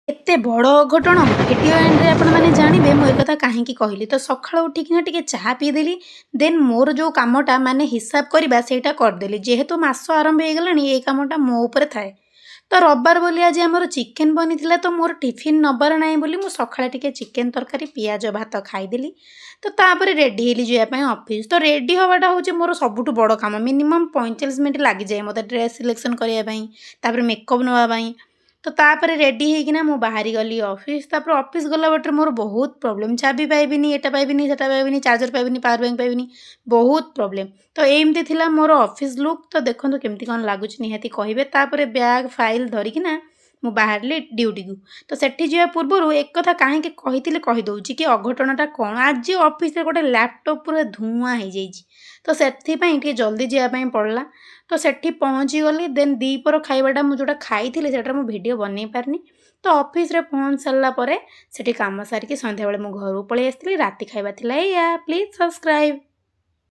एते बड़ अघटन video Andre आपण मैंने जानवे मुझे कथा कहीं कहली तो सका उठिकिना टिके चाह पीदेली देन मोर जो कामटा माने हिसाब करवा सेटा करदेली जेहेतु मास आरंभ हो गला ये कामटा मो उपर थाए। तो रविवार बोली आज आमर चिकेन बनी तो मोर टिफिन नबार ना बोली मु सकाଳେ टिके चिकेन तरकारी पियाज भात खाईदेली। तो तापर रेडी हेली जावाई ऑफिस तो रेडी हवाटा हूँ मोर सबुठ बड़ काम मिनिमम 45 मिनट लग जाए मत ड्रेस सिलेक्शन करने मेकअप नापी। तो तापर रेडी होकिना मु बाहरी गली ऑफिस तापर ऑफिस गला बटे मोर बहुत प्रॉब्लम चाबी पाइबिनी एटा पाइबिनी सेटा पाइबिनी चार्जर पाइबिनी पावर बैंक पाइबिनी बहुत प्रॉब्लम। तो एमती थिला मोर ऑफिस लुक तो देखो केमती कौन लगुच निहाती कहे तापर बैग फाइल धरिकिना मु बाहर ड्यूटी को। तो सेठी जा पूर्व एक कथा कहीं कही कहीदे कि अघटनटा कौन आज ऑफिस गोटे लैपटॉप पूरा धुआं हो जाइए। तो से जल्दी जावाई पड़ला। तो सेठी पहुँची गली देन दीपर खाइबाटा मु जोटा खाई सेटा मु वीडियो बन पारनी। तो ऑफिस रे पहुँच सारा पर सेठी काम सारिकी संध्या बेले मु घर पलि आसती राति खाइबा थिला या प्लीज सब्सक्राइब।